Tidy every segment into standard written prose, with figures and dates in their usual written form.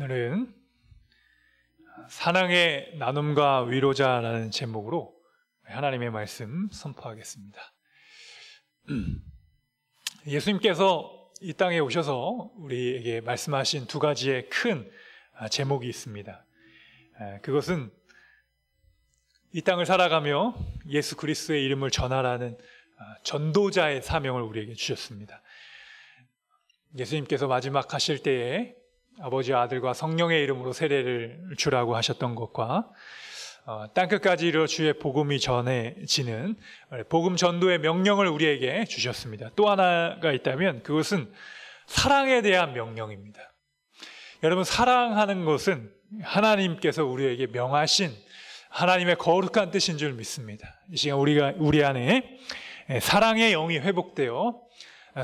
오늘은 사랑의 나눔과 위로자라는 제목으로 하나님의 말씀 선포하겠습니다. 예수님께서 이 땅에 오셔서 우리에게 말씀하신 두 가지의 큰 제목이 있습니다. 그것은 이 땅을 살아가며 예수 그리스도의 이름을 전하라는 전도자의 사명을 우리에게 주셨습니다. 예수님께서 마지막 하실 때에 아버지, 아들과 성령의 이름으로 세례를 주라고 하셨던 것과 땅끝까지 이르러 주의 복음이 전해지는 복음 전도의 명령을 우리에게 주셨습니다. 또 하나가 있다면 그것은 사랑에 대한 명령입니다. 여러분, 사랑하는 것은 하나님께서 우리에게 명하신 하나님의 거룩한 뜻인 줄 믿습니다. 이 시간 우리 안에 사랑의 영이 회복되어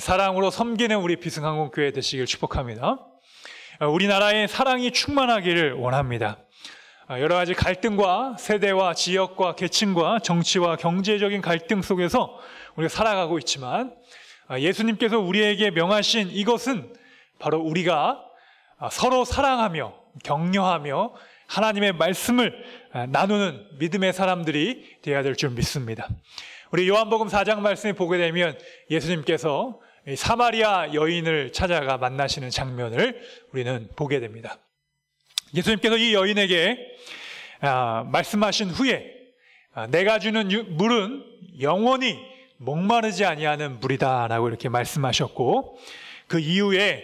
사랑으로 섬기는 우리 비승항공교회 되시길 축복합니다. 우리나라에 사랑이 충만하기를 원합니다. 여러 가지 갈등과 세대와 지역과 계층과 정치와 경제적인 갈등 속에서 우리가 살아가고 있지만 예수님께서 우리에게 명하신 이것은 바로 우리가 서로 사랑하며 격려하며 하나님의 말씀을 나누는 믿음의 사람들이 되어야 될 줄 믿습니다. 우리 요한복음 4장 말씀에 보게 되면 예수님께서 사마리아 여인을 찾아가 만나시는 장면을 우리는 보게 됩니다. 예수님께서 이 여인에게 말씀하신 후에 내가 주는 물은 영원히 목마르지 아니하는 물이다 라고 이렇게 말씀하셨고, 그 이후에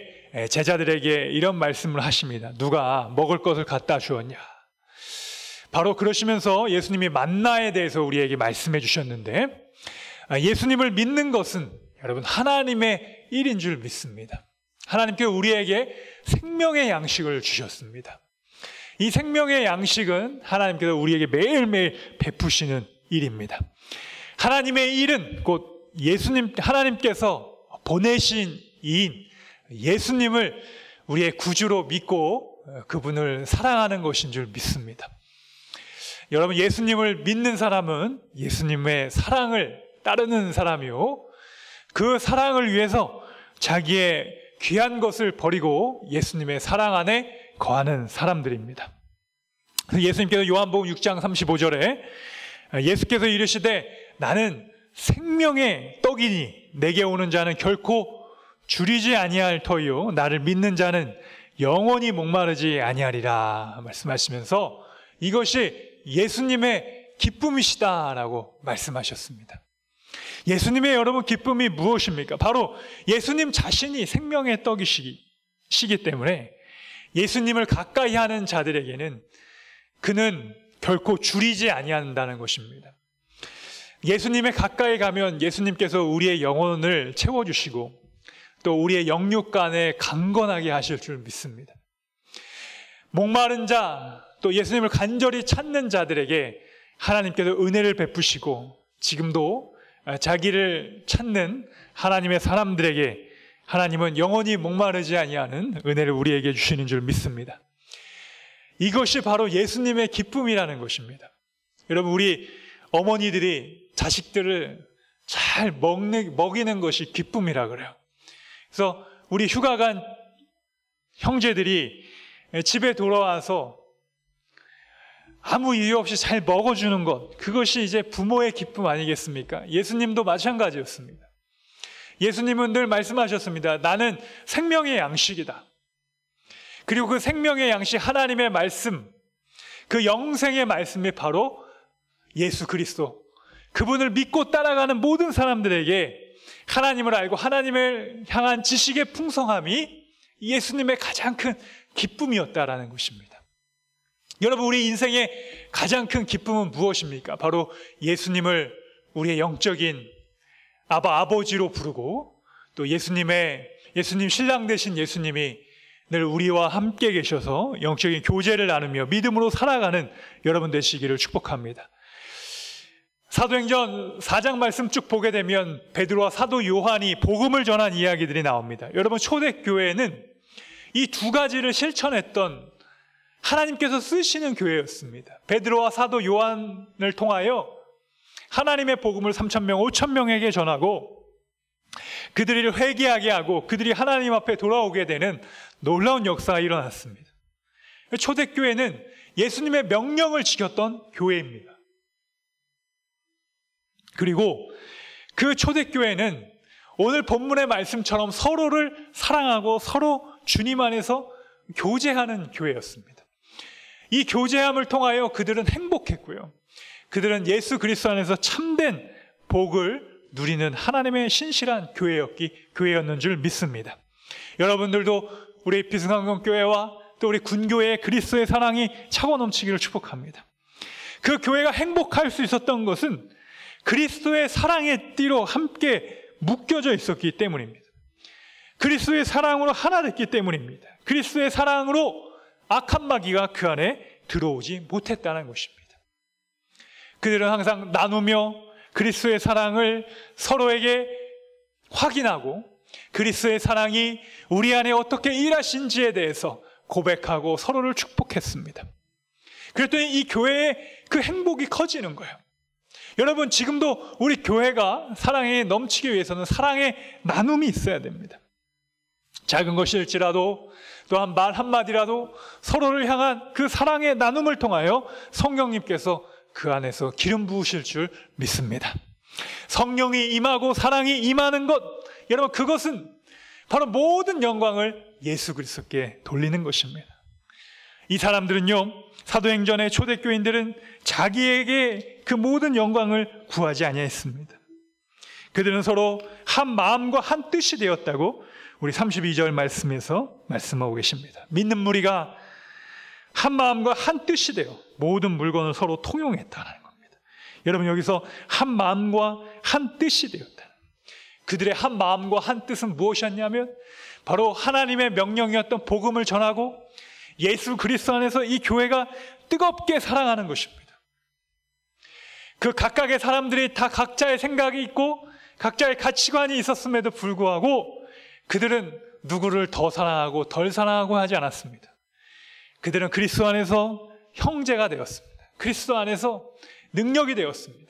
제자들에게 이런 말씀을 하십니다. 누가 먹을 것을 갖다 주었냐. 바로 그러시면서 예수님이 만나에 대해서 우리에게 말씀해 주셨는데, 예수님을 믿는 것은 여러분 하나님의 일인 줄 믿습니다. 하나님께서 우리에게 생명의 양식을 주셨습니다. 이 생명의 양식은 하나님께서 우리에게 매일매일 베푸시는 일입니다. 하나님의 일은 곧 하나님께서 보내신 이인 예수님을 우리의 구주로 믿고 그분을 사랑하는 것인 줄 믿습니다. 여러분, 예수님을 믿는 사람은 예수님의 사랑을 따르는 사람이요, 그 사랑을 위해서 자기의 귀한 것을 버리고 예수님의 사랑 안에 거하는 사람들입니다. 예수님께서 요한복음 6장 35절에 예수께서 이르시되 나는 생명의 떡이니 내게 오는 자는 결코 줄이지 아니할 터이요 나를 믿는 자는 영원히 목마르지 아니하리라 말씀하시면서 이것이 예수님의 기쁨이시다라고 말씀하셨습니다. 예수님의 여러분 기쁨이 무엇입니까? 바로 예수님 자신이 생명의 떡이시기 때문에 예수님을 가까이 하는 자들에게는 그는 결코 줄이지 아니한다는 것입니다. 예수님에 가까이 가면 예수님께서 우리의 영혼을 채워주시고 또 우리의 영육간에 강건하게 하실 줄 믿습니다. 목마른 자, 또 예수님을 간절히 찾는 자들에게 하나님께서 은혜를 베푸시고 지금도 자기를 찾는 하나님의 사람들에게 하나님은 영원히 목마르지 아니하는 은혜를 우리에게 주시는 줄 믿습니다. 이것이 바로 예수님의 기쁨이라는 것입니다. 여러분, 우리 어머니들이 자식들을 잘 먹이는 것이 기쁨이라 그래요. 그래서 우리 휴가 간 형제들이 집에 돌아와서 아무 이유 없이 잘 먹어주는 것, 그것이 이제 부모의 기쁨 아니겠습니까? 예수님도 마찬가지였습니다. 예수님은 늘 말씀하셨습니다. 나는 생명의 양식이다. 그리고 그 생명의 양식 하나님의 말씀, 그 영생의 말씀이 바로 예수 그리스도, 그분을 믿고 따라가는 모든 사람들에게 하나님을 알고 하나님을 향한 지식의 풍성함이 예수님의 가장 큰 기쁨이었다라는 것입니다. 여러분, 우리 인생의 가장 큰 기쁨은 무엇입니까? 바로 예수님을 우리의 영적인 아버지로 부르고 또 예수님 신랑 되신 예수님이 늘 우리와 함께 계셔서 영적인 교제를 나누며 믿음으로 살아가는 여러분 되시기를 축복합니다. 사도행전 4장 말씀 쭉 보게 되면 베드로와 사도 요한이 복음을 전한 이야기들이 나옵니다. 여러분, 초대교회는 이 두 가지를 실천했던 하나님께서 쓰시는 교회였습니다. 베드로와 사도 요한을 통하여 하나님의 복음을 3,000명, 5,000명에게 전하고 그들을 회개하게 하고 그들이 하나님 앞에 돌아오게 되는 놀라운 역사가 일어났습니다. 초대교회는 예수님의 명령을 지켰던 교회입니다. 그리고 그 초대교회는 오늘 본문의 말씀처럼 서로를 사랑하고 서로 주님 안에서 교제하는 교회였습니다. 이 교제함을 통하여 그들은 행복했고요. 그들은 예수 그리스도 안에서 참된 복을 누리는 하나님의 신실한 교회였는 줄 믿습니다. 여러분들도 우리 비승환경교회와 또 우리 군교회의 그리스도의 사랑이 차고 넘치기를 축복합니다. 그 교회가 행복할 수 있었던 것은 그리스도의 사랑의 띠로 함께 묶여져 있었기 때문입니다. 그리스도의 사랑으로 하나 됐기 때문입니다. 그리스도의 사랑으로 악한 마귀가 그 안에 들어오지 못했다는 것입니다. 그들은 항상 나누며 그리스도의 사랑을 서로에게 확인하고 그리스도의 사랑이 우리 안에 어떻게 일하신지에 대해서 고백하고 서로를 축복했습니다. 그랬더니 이 교회의 그 행복이 커지는 거예요. 여러분, 지금도 우리 교회가 사랑에 넘치기 위해서는 사랑의 나눔이 있어야 됩니다. 작은 것일지라도 또한 말 한마디라도 서로를 향한 그 사랑의 나눔을 통하여 성령님께서 그 안에서 기름 부으실 줄 믿습니다. 성령이 임하고 사랑이 임하는 것, 여러분, 그것은 바로 모든 영광을 예수 그리스도께 돌리는 것입니다. 이 사람들은요, 사도행전의 초대교인들은 자기에게 그 모든 영광을 구하지 아니했습니다. 그들은 서로 한 마음과 한 뜻이 되었다고 우리 32절 말씀에서 말씀하고 계십니다. 믿는 무리가 한 마음과 한 뜻이 되어 모든 물건을 서로 통용했다는 겁니다. 여러분, 여기서 한 마음과 한 뜻이 되었다. 그들의 한 마음과 한 뜻은 무엇이었냐면 바로 하나님의 명령이었던 복음을 전하고 예수 그리스도 안에서 이 교회가 뜨겁게 사랑하는 것입니다. 그 각각의 사람들이 다 각자의 생각이 있고 각자의 가치관이 있었음에도 불구하고 그들은 누구를 더 사랑하고 덜 사랑하고 하지 않았습니다. 그들은 그리스도 안에서 형제가 되었습니다. 그리스도 안에서 능력이 되었습니다.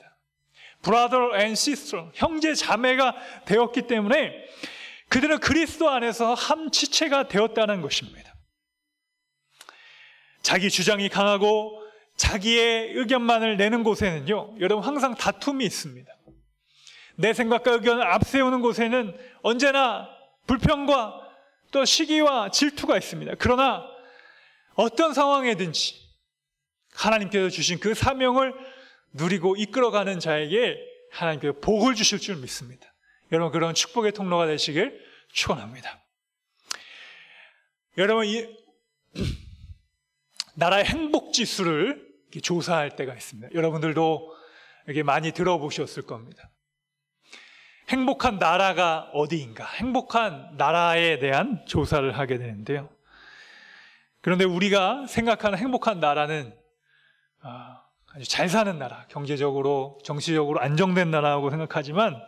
Brother and sister, 형제 자매가 되었기 때문에 그들은 그리스도 안에서 한 지체가 되었다는 것입니다. 자기 주장이 강하고 자기의 의견만을 내는 곳에는요, 여러분, 항상 다툼이 있습니다. 내 생각과 의견을 앞세우는 곳에는 언제나 불평과 또 시기와 질투가 있습니다. 그러나 어떤 상황이든지 하나님께서 주신 그 사명을 누리고 이끌어가는 자에게 하나님께서 복을 주실 줄 믿습니다. 여러분, 그런 축복의 통로가 되시길 축원합니다. 여러분, 이 나라의 행복 지수를 조사할 때가 있습니다. 여러분들도 이렇게 많이 들어보셨을 겁니다. 행복한 나라가 어디인가? 행복한 나라에 대한 조사를 하게 되는데요. 그런데 우리가 생각하는 행복한 나라는 아주 잘 사는 나라, 경제적으로, 정치적으로 안정된 나라라고 생각하지만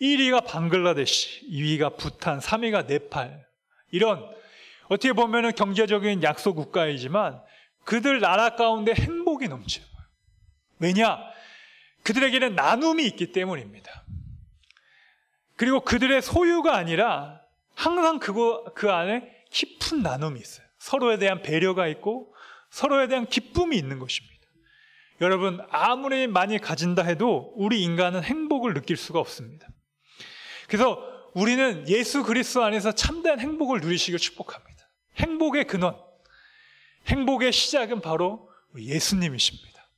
1위가 방글라데시, 2위가 부탄, 3위가 네팔, 이런 어떻게 보면 경제적인 약소 국가이지만 그들 나라 가운데 행복이 넘쳐요. 왜냐? 그들에게는 나눔이 있기 때문입니다. 그리고 그들의 소유가 아니라 항상 그 안에 깊은 나눔이 있어요. 서로에 대한 배려가 있고 서로에 대한 기쁨이 있는 것입니다. 여러분, 아무리 많이 가진다 해도 우리 인간은 행복을 느낄 수가 없습니다. 그래서 우리는 예수 그리스도 안에서 참된 행복을 누리시길 축복합니다. 행복의 근원, 행복의 시작은 바로 예수님이십니다.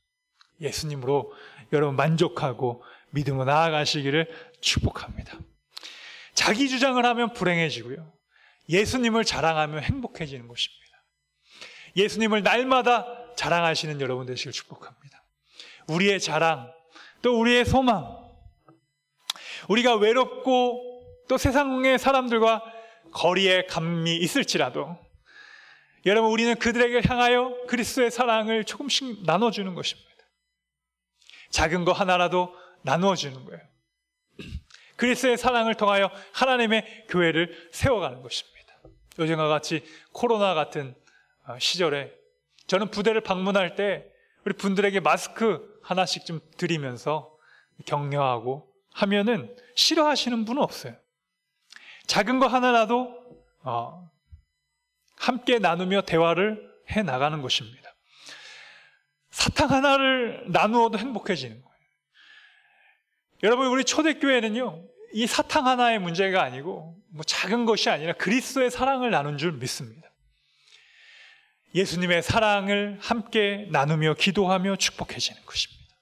예수님으로 여러분 만족하고 믿음으로 나아가시기를 축복합니다. 자기 주장을 하면 불행해지고요, 예수님을 자랑하면 행복해지는 것입니다. 예수님을 날마다 자랑하시는 여러분 되시길 축복합니다. 우리의 자랑, 또 우리의 소망, 우리가 외롭고 또 세상의 사람들과 거리에 감이 있을지라도 여러분, 우리는 그들에게 향하여 그리스도의 사랑을 조금씩 나눠주는 것입니다. 작은 거 하나라도 나누어주는 거예요. 그리스도의 사랑을 통하여 하나님의 교회를 세워가는 것입니다. 요즘과 같이 코로나 같은 시절에 저는 부대를 방문할 때 우리 분들에게 마스크 하나씩 좀 드리면서 격려하고 하면은 싫어하시는 분은 없어요. 작은 거 하나라도 함께 나누며 대화를 해 나가는 것입니다. 사탕 하나를 나누어도 행복해지는 거예요. 여러분, 우리 초대교회는요, 이 사탕 하나의 문제가 아니고 뭐 작은 것이 아니라 그리스도의 사랑을 나눈 줄 믿습니다. 예수님의 사랑을 함께 나누며 기도하며 축복해지는 것입니다.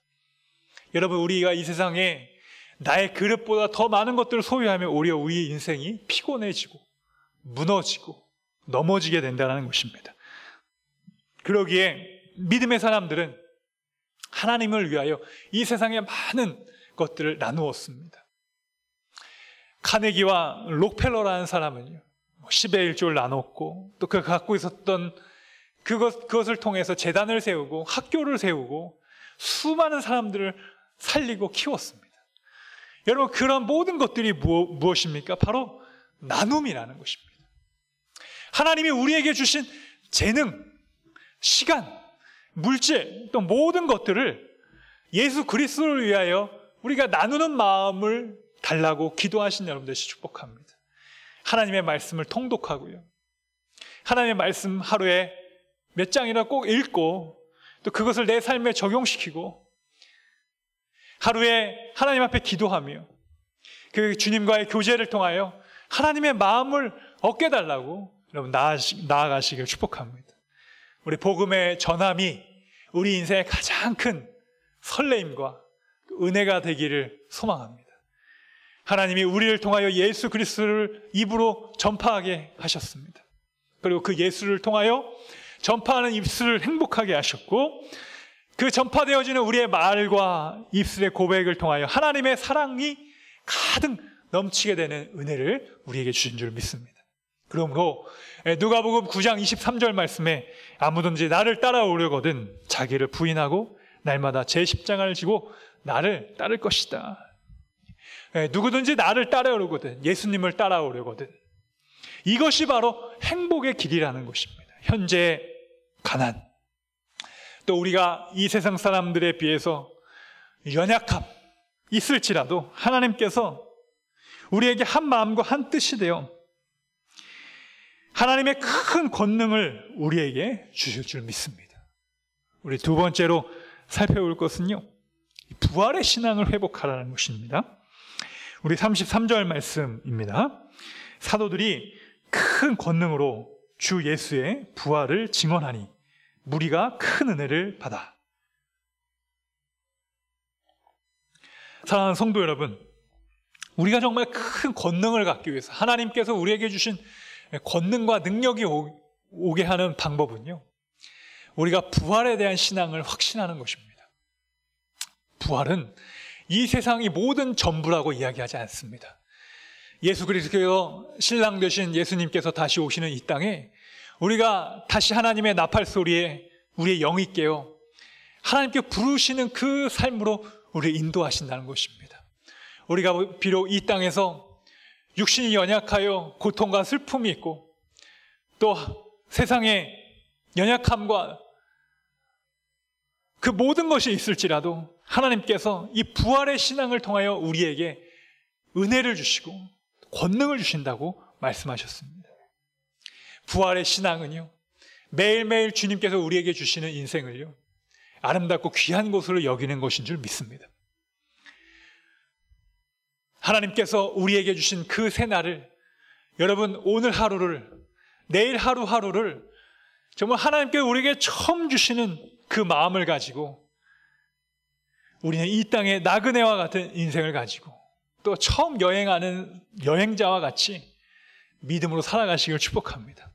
여러분, 우리가 이 세상에 나의 그릇보다 더 많은 것들을 소유하면 오히려 우리 인생이 피곤해지고 무너지고 넘어지게 된다는 것입니다. 그러기에 믿음의 사람들은 하나님을 위하여 이 세상에 많은 것들을 나누었습니다. 카네기와 록펠러라는 사람은요, 10의 1조를 나눴고, 또 그 갖고 있었던 그것을 통해서 재단을 세우고 학교를 세우고 수많은 사람들을 살리고 키웠습니다. 여러분, 그런 모든 것들이 무엇입니까? 바로 나눔이라는 것입니다. 하나님이 우리에게 주신 재능, 시간, 물질, 또 모든 것들을 예수 그리스도를 위하여 우리가 나누는 마음을 달라고 기도하신 여러분들 축복합니다. 하나님의 말씀을 통독하고요, 하나님의 말씀 하루에 몇 장이나 꼭 읽고 또 그것을 내 삶에 적용시키고 하루에 하나님 앞에 기도하며 그 주님과의 교제를 통하여 하나님의 마음을 얻게 달라고 여러분 나아가시길 축복합니다. 우리 복음의 전함이 우리 인생의 가장 큰 설레임과 은혜가 되기를 소망합니다. 하나님이 우리를 통하여 예수 그리스도를 입으로 전파하게 하셨습니다. 그리고 그 예수를 통하여 전파하는 입술을 행복하게 하셨고, 그 전파되어지는 우리의 말과 입술의 고백을 통하여 하나님의 사랑이 가득 넘치게 되는 은혜를 우리에게 주신 줄 믿습니다. 그러므로 누가복음 9장 23절 말씀에 아무든지 나를 따라오려거든 자기를 부인하고 날마다 제 십자가를 지고 나를 따를 것이다. 누구든지 나를 따라오려거든, 예수님을 따라오려거든, 이것이 바로 행복의 길이라는 것입니다. 현재 가난, 또 우리가 이 세상 사람들에 비해서 연약함 있을지라도 하나님께서 우리에게 한 마음과 한 뜻이 되어 하나님의 큰 권능을 우리에게 주실 줄 믿습니다. 우리 두 번째로 살펴볼 것은요, 부활의 신앙을 회복하라는 것입니다. 우리 33절 말씀입니다. 사도들이 큰 권능으로 주 예수의 부활을 증언하니 무리가 큰 은혜를 받아. 사랑하는 성도 여러분, 우리가 정말 큰 권능을 갖기 위해서 하나님께서 우리에게 주신 권능과 능력이 오게 하는 방법은요, 우리가 부활에 대한 신앙을 확신하는 것입니다. 부활은 이 세상이 모든 전부라고 이야기하지 않습니다. 예수 그리스도께서 신랑 되신 예수님께서 다시 오시는 이 땅에 우리가 다시 하나님의 나팔 소리에 우리의 영이 깨어 하나님께 부르시는 그 삶으로 우리를 인도하신다는 것입니다. 우리가 비록 이 땅에서 육신이 연약하여 고통과 슬픔이 있고 또 세상에 연약함과 그 모든 것이 있을지라도 하나님께서 이 부활의 신앙을 통하여 우리에게 은혜를 주시고 권능을 주신다고 말씀하셨습니다. 부활의 신앙은요, 매일매일 주님께서 우리에게 주시는 인생을요, 아름답고 귀한 것으로 여기는 것인 줄 믿습니다. 하나님께서 우리에게 주신 그 새날을, 여러분 오늘 하루를, 내일 하루하루를 정말 하나님께 우리에게 처음 주시는 그 마음을 가지고 우리는 이 땅의 나그네와 같은 인생을 가지고 또 처음 여행하는 여행자와 같이 믿음으로 살아가시길 축복합니다.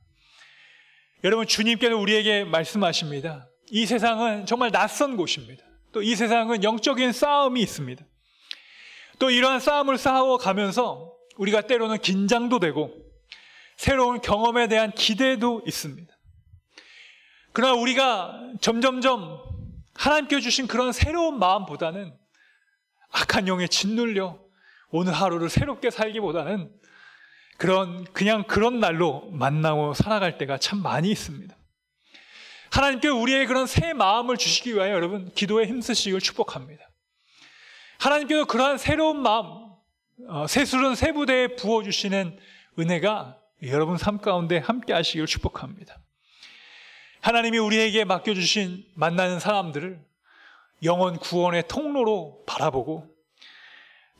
여러분, 주님께서 우리에게 말씀하십니다. 이 세상은 정말 낯선 곳입니다. 또 이 세상은 영적인 싸움이 있습니다. 또 이러한 싸움을 싸워가면서 우리가 때로는 긴장도 되고 새로운 경험에 대한 기대도 있습니다. 그러나 우리가 점점점 하나님께 주신 그런 새로운 마음보다는 악한 영에 짓눌려 오늘 하루를 새롭게 살기보다는 그냥 그런 날로 만나고 살아갈 때가 참 많이 있습니다. 하나님께 우리의 그런 새 마음을 주시기 위하여 여러분 기도에 힘쓰시길 축복합니다. 하나님께서 그러한 새로운 마음, 새술은 새 부대에 부어주시는 은혜가 여러분 삶 가운데 함께 하시길 축복합니다. 하나님이 우리에게 맡겨주신 만나는 사람들을 영혼 구원의 통로로 바라보고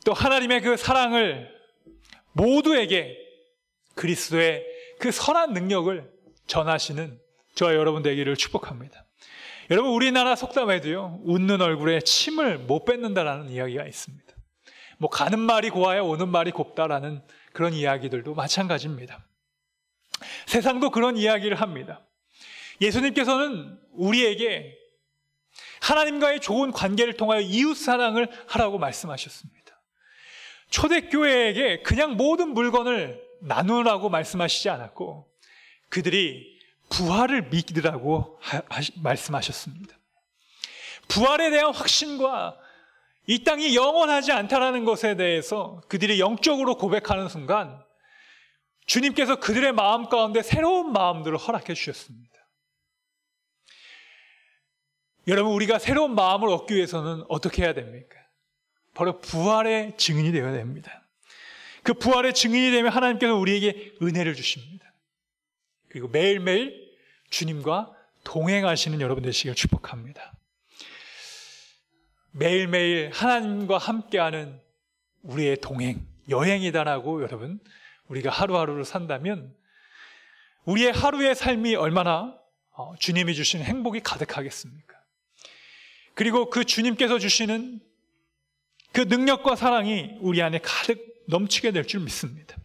또 하나님의 그 사랑을 모두에게 그리스도의 그 선한 능력을 전하시는 저와 여러분 되기를 축복합니다. 여러분, 우리나라 속담에도요, 웃는 얼굴에 침을 못 뱉는다라는 이야기가 있습니다. 뭐 가는 말이 고와야 오는 말이 곱다라는 그런 이야기들도 마찬가지입니다. 세상도 그런 이야기를 합니다. 예수님께서는 우리에게 하나님과의 좋은 관계를 통하여 이웃 사랑을 하라고 말씀하셨습니다. 초대교회에게 그냥 모든 물건을 나누라고 말씀하시지 않았고 그들이 부활을 믿으라고 말씀하셨습니다. 부활에 대한 확신과 이 땅이 영원하지 않다라는 것에 대해서 그들이 영적으로 고백하는 순간 주님께서 그들의 마음 가운데 새로운 마음들을 허락해 주셨습니다. 여러분, 우리가 새로운 마음을 얻기 위해서는 어떻게 해야 됩니까? 바로 부활의 증인이 되어야 됩니다. 그 부활의 증인이 되면 하나님께서 우리에게 은혜를 주십니다. 그리고 매일매일 주님과 동행하시는 여러분 되시길 축복합니다. 매일매일 하나님과 함께하는 우리의 동행, 여행이다라고 여러분, 우리가 하루하루를 산다면 우리의 하루의 삶이 얼마나 주님이 주시는 행복이 가득하겠습니까? 그리고 그 주님께서 주시는 그 능력과 사랑이 우리 안에 가득 넘치게 될 줄 믿습니다.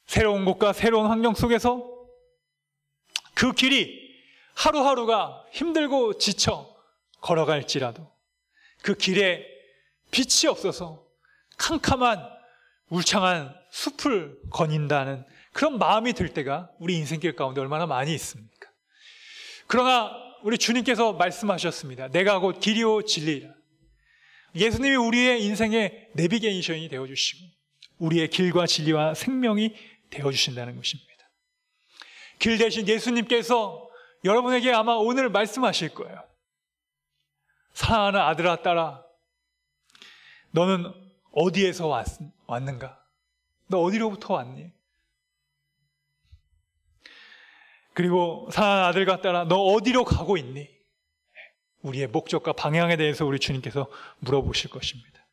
새로운 곳과 새로운 환경 속에서 그 길이 하루하루가 힘들고 지쳐 걸어갈지라도 그 길에 빛이 없어서 캄캄한 울창한 숲을 거닌다는 그런 마음이 들 때가 우리 인생길 가운데 얼마나 많이 있습니까? 그러나 우리 주님께서 말씀하셨습니다. 내가 곧 길이요 진리라. 예수님이 우리의 인생의 내비게이션이 되어주시고 우리의 길과 진리와 생명이 되어주신다는 것입니다. 길 대신 예수님께서 여러분에게 아마 오늘 말씀하실 거예요. 사랑하는 아들아 딸아, 너는 어디에서 왔는가? 너 어디로부터 왔니? 그리고 사랑하는 아들과 딸아, 너 어디로 가고 있니? 우리의 목적과 방향에 대해서 우리 주님께서 물어보실 것입니다.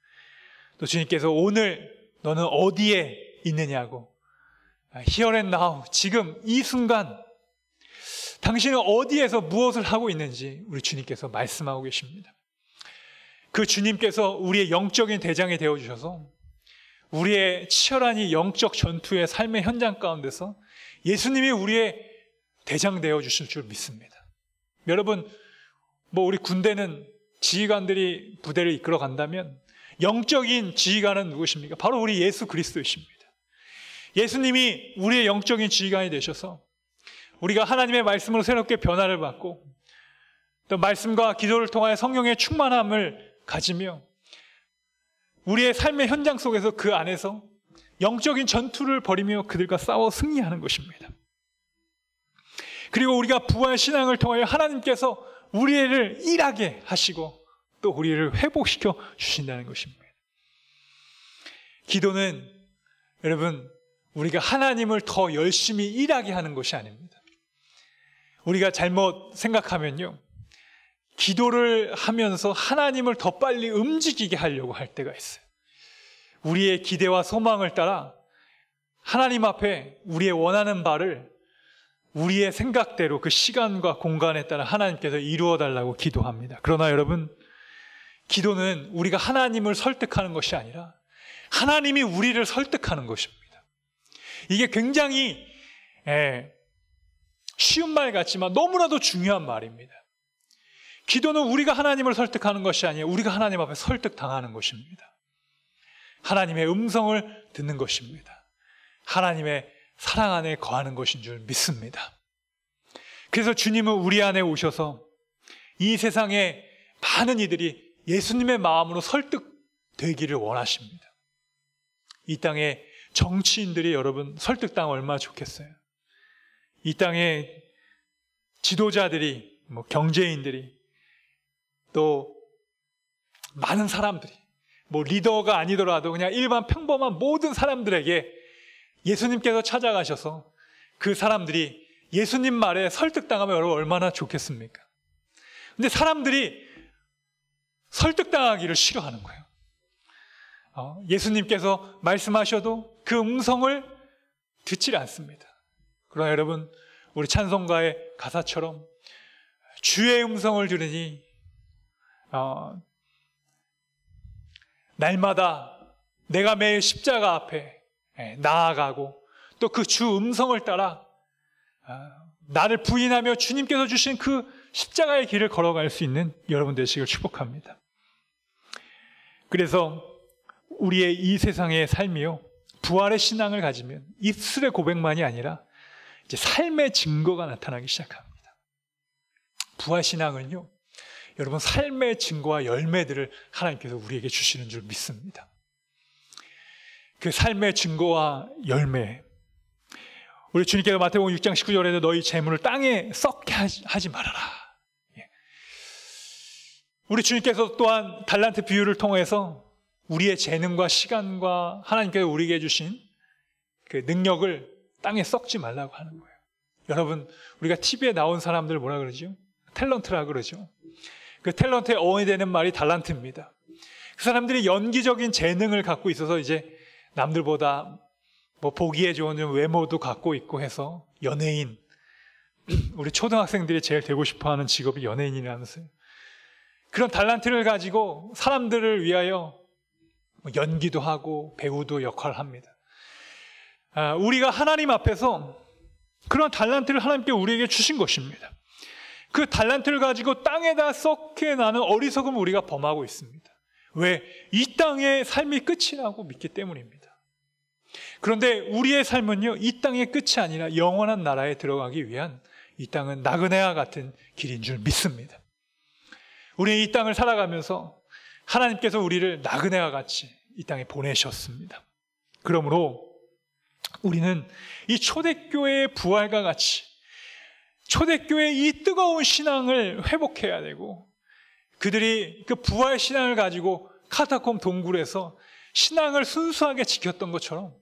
또 주님께서 오늘 너는 어디에 있느냐고, Here and now, 지금 이 순간 당신은 어디에서 무엇을 하고 있는지 우리 주님께서 말씀하고 계십니다. 그 주님께서 우리의 영적인 대장이 되어주셔서 우리의 치열한 이 영적 전투의 삶의 현장 가운데서 예수님이 우리의 대장 되어주실 줄 믿습니다. 여러분, 우리 군대는 지휘관들이 부대를 이끌어 간다면 영적인 지휘관은 누구십니까? 바로 우리 예수 그리스도이십니다. 예수님이 우리의 영적인 지휘관이 되셔서 우리가 하나님의 말씀으로 새롭게 변화를 받고 또 말씀과 기도를 통하여 성령의 충만함을 가지며 우리의 삶의 현장 속에서 그 안에서 영적인 전투를 벌이며 그들과 싸워 승리하는 것입니다. 그리고 우리가 부활 신앙을 통하여 하나님께서 우리를 일하게 하시고 또 우리를 회복시켜 주신다는 것입니다. 기도는 여러분, 우리가 하나님을 더 열심히 일하게 하는 것이 아닙니다. 우리가 잘못 생각하면요, 기도를 하면서 하나님을 더 빨리 움직이게 하려고 할 때가 있어요. 우리의 기대와 소망을 따라 하나님 앞에 우리의 원하는 바를 우리의 생각대로 그 시간과 공간에 따라 하나님께서 이루어 달라고 기도합니다. 그러나 여러분, 기도는 우리가 하나님을 설득하는 것이 아니라 하나님이 우리를 설득하는 것입니다. 이게 굉장히 쉬운 말 같지만 너무나도 중요한 말입니다. 기도는 우리가 하나님을 설득하는 것이 아니라 우리가 하나님 앞에 설득당하는 것입니다. 하나님의 음성을 듣는 것입니다. 하나님의 사랑 안에 거하는 것인 줄 믿습니다. 그래서 주님은 우리 안에 오셔서 이 세상의 많은 이들이 예수님의 마음으로 설득되기를 원하십니다. 이 땅의 정치인들이 여러분 설득당 얼마나 좋겠어요. 이 땅의 지도자들이, 경제인들이, 또 많은 사람들이, 리더가 아니더라도 그냥 일반 평범한 모든 사람들에게 예수님께서 찾아가셔서 그 사람들이 예수님 말에 설득당하면 여러분 얼마나 좋겠습니까? 근데 사람들이 설득당하기를 싫어하는 거예요. 예수님께서 말씀하셔도 그 음성을 듣질 않습니다. 그러나 여러분, 우리 찬송가의 가사처럼 주의 음성을 들으니 날마다 내가 매일 십자가 앞에 나아가고 또 그 주 음성을 따라 나를 부인하며 주님께서 주신 그 십자가의 길을 걸어갈 수 있는 여러분 되시길 축복합니다. 그래서 우리의 이 세상의 삶이요, 부활의 신앙을 가지면 입술의 고백만이 아니라 이제 삶의 증거가 나타나기 시작합니다. 부활 신앙은요, 여러분 삶의 증거와 열매들을 하나님께서 우리에게 주시는 줄 믿습니다. 그 삶의 증거와 열매, 우리 주님께서 마태복음 6장 19절에도 너희 재물을 땅에 썩게 하지 말아라. 우리 주님께서 또한 달란트 비유를 통해서 우리의 재능과 시간과 하나님께서 우리에게 주신 그 능력을 땅에 썩지 말라고 하는 거예요. 여러분, 우리가 TV에 나온 사람들 뭐라 그러죠? 탤런트라 그러죠. 그 탤런트의 어원이 되는 말이 달란트입니다. 그 사람들이 연기적인 재능을 갖고 있어서 이제 남들보다 보기에 좋은 외모도 갖고 있고 해서 연예인, 우리 초등학생들이 제일 되고 싶어하는 직업이 연예인이라면서요. 그런 달란트를 가지고 사람들을 위하여 연기도 하고 배우도 역할을 합니다. 우리가 하나님 앞에서 그런 달란트를 하나님께 우리에게 주신 것입니다. 그 달란트를 가지고 땅에다 썩게 나는 어리석음을 우리가 범하고 있습니다. 왜? 이 땅의 삶이 끝이라고 믿기 때문입니다. 그런데 우리의 삶은요, 이 땅의 끝이 아니라 영원한 나라에 들어가기 위한 이 땅은 나그네와 같은 길인 줄 믿습니다. 우리는 이 땅을 살아가면서 하나님께서 우리를 나그네와 같이 이 땅에 보내셨습니다. 그러므로 우리는 이 초대교회의 부활과 같이 초대교회의 이 뜨거운 신앙을 회복해야 되고, 그들이 그 부활 신앙을 가지고 카타콤 동굴에서 신앙을 순수하게 지켰던 것처럼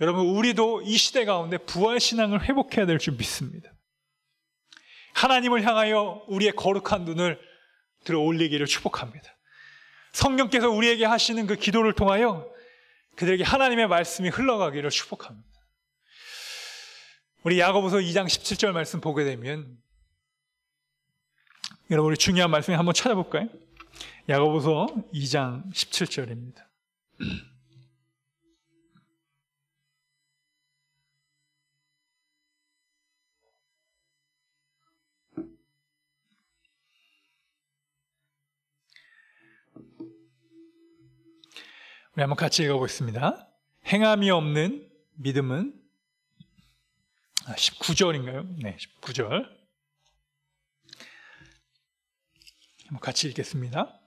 여러분, 우리도 이 시대 가운데 부활 신앙을 회복해야 될 줄 믿습니다. 하나님을 향하여 우리의 거룩한 눈을 들어 올리기를 축복합니다. 성령께서 우리에게 하시는 그 기도를 통하여 그들에게 하나님의 말씀이 흘러가기를 축복합니다. 우리 야고보서 2장 17절 말씀 보게 되면, 여러분 우리 중요한 말씀 한번 찾아볼까요? 야고보서 2장 17절입니다. 우리 한번 같이 읽어보겠습니다. 행함이 없는 믿음은 19절인가요? 네, 19절. 한번 같이 읽겠습니다.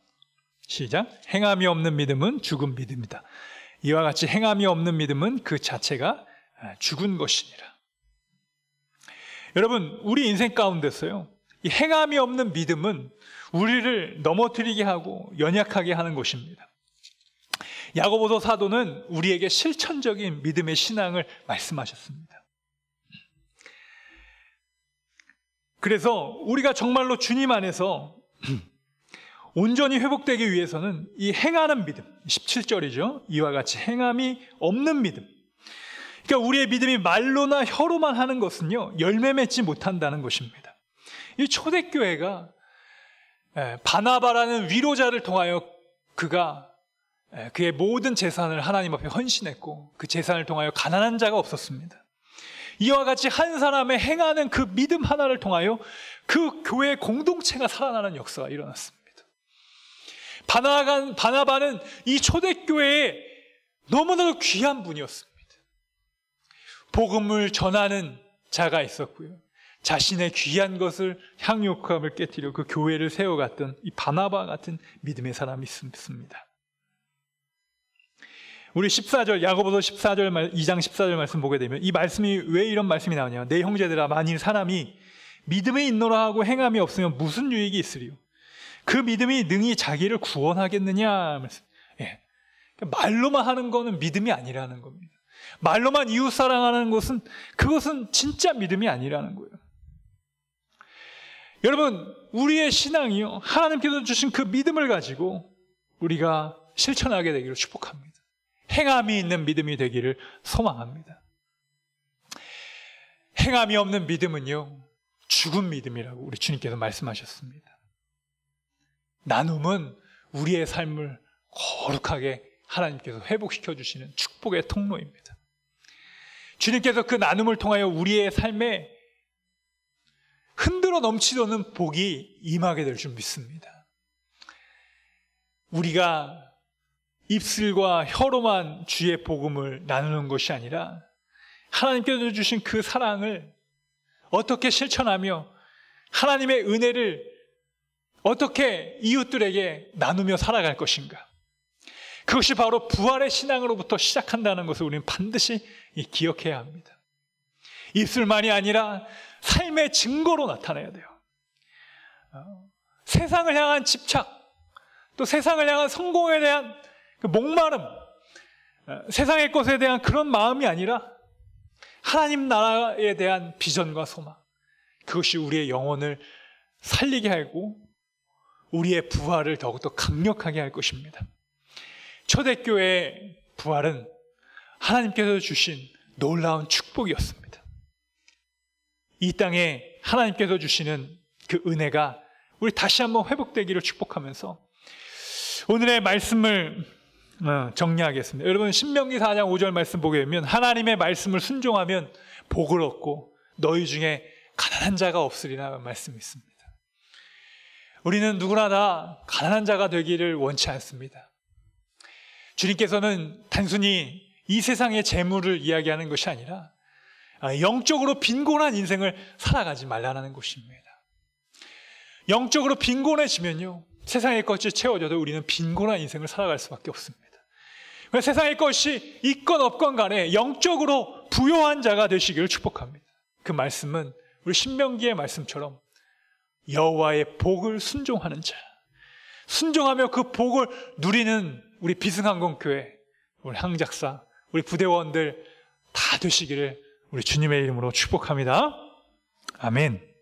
시작. 행함이 없는 믿음은 죽은 믿음이다. 이와 같이 행함이 없는 믿음은 그 자체가 죽은 것이니라. 여러분, 우리 인생 가운데서요, 이 행함이 없는 믿음은 우리를 넘어뜨리게 하고 연약하게 하는 것입니다. 야고보서 사도는 우리에게 실천적인 믿음의 신앙을 말씀하셨습니다. 그래서 우리가 정말로 주님 안에서 온전히 회복되기 위해서는 이 행하는 믿음, 17절이죠. 이와 같이 행함이 없는 믿음. 그러니까 우리의 믿음이 말로나 혀로만 하는 것은요, 열매 맺지 못한다는 것입니다. 이 초대교회가 바나바라는 위로자를 통하여 그가 그의 모든 재산을 하나님 앞에 헌신했고, 그 재산을 통하여 가난한 자가 없었습니다. 이와 같이 한 사람의 행하는 그 믿음 하나를 통하여 그 교회 공동체가 살아나는 역사가 일어났습니다. 바나바는 이 초대교회에 너무나도 귀한 분이었습니다. 복음을 전하는 자가 있었고요, 자신의 귀한 것을 향유함을 깨뜨려 그 교회를 세워갔던 이 바나바 같은 믿음의 사람이 있습니다. 우리 14절, 야고보서 14절, 2장 14절 말씀 보게 되면 이 말씀이 왜 이런 말씀이 나오냐. 내 형제들아, 만일 사람이 믿음에 있노라 하고 행함이 없으면 무슨 유익이 있으리요? 그 믿음이 능히 자기를 구원하겠느냐. 말로만 하는 거는 믿음이 아니라는 겁니다. 말로만 이웃 사랑하는 것은, 그것은 진짜 믿음이 아니라는 거예요. 여러분, 우리의 신앙이요, 하나님께서 주신 그 믿음을 가지고 우리가 실천하게 되기를 축복합니다. 행함이 있는 믿음이 되기를 소망합니다. 행함이 없는 믿음은요, 죽은 믿음이라고 우리 주님께서 말씀하셨습니다. 나눔은 우리의 삶을 거룩하게 하나님께서 회복시켜 주시는 축복의 통로입니다. 주님께서 그 나눔을 통하여 우리의 삶에 흔들어 넘치도는 복이 임하게 될 줄 믿습니다. 우리가 입술과 혀로만 주의 복음을 나누는 것이 아니라 하나님께서 주신 그 사랑을 어떻게 실천하며 하나님의 은혜를 어떻게 이웃들에게 나누며 살아갈 것인가. 그것이 바로 부활의 신앙으로부터 시작한다는 것을 우리는 반드시 기억해야 합니다. 입술만이 아니라 삶의 증거로 나타내야 돼요. 세상을 향한 집착, 또 세상을 향한 성공에 대한 그 목마름, 세상의 것에 대한 그런 마음이 아니라 하나님 나라에 대한 비전과 소망, 그것이 우리의 영혼을 살리게 하고 우리의 부활을 더욱더 강력하게 할 것입니다. 초대교회의 부활은 하나님께서 주신 놀라운 축복이었습니다. 이 땅에 하나님께서 주시는 그 은혜가 우리 다시 한번 회복되기를 축복하면서 오늘의 말씀을 정리하겠습니다. 여러분, 신명기 4장 5절 말씀 보게 되면 하나님의 말씀을 순종하면 복을 얻고 너희 중에 가난한 자가 없으리라 말씀이 있습니다. 우리는 누구나 다 가난한 자가 되기를 원치 않습니다. 주님께서는 단순히 이 세상의 재물을 이야기하는 것이 아니라 영적으로 빈곤한 인생을 살아가지 말라는 것입니다. 영적으로 빈곤해지면요, 세상의 것이 채워져도 우리는 빈곤한 인생을 살아갈 수밖에 없습니다. 세상의 것이 있건 없건 간에 영적으로 부요한 자가 되시기를 축복합니다. 그 말씀은 우리 신명기의 말씀처럼 여호와의 복을 순종하는 자, 순종하며 그 복을 누리는 우리 비승항공교회, 우리 항작사, 우리 부대원들 다 되시기를 우리 주님의 이름으로 축복합니다. 아멘.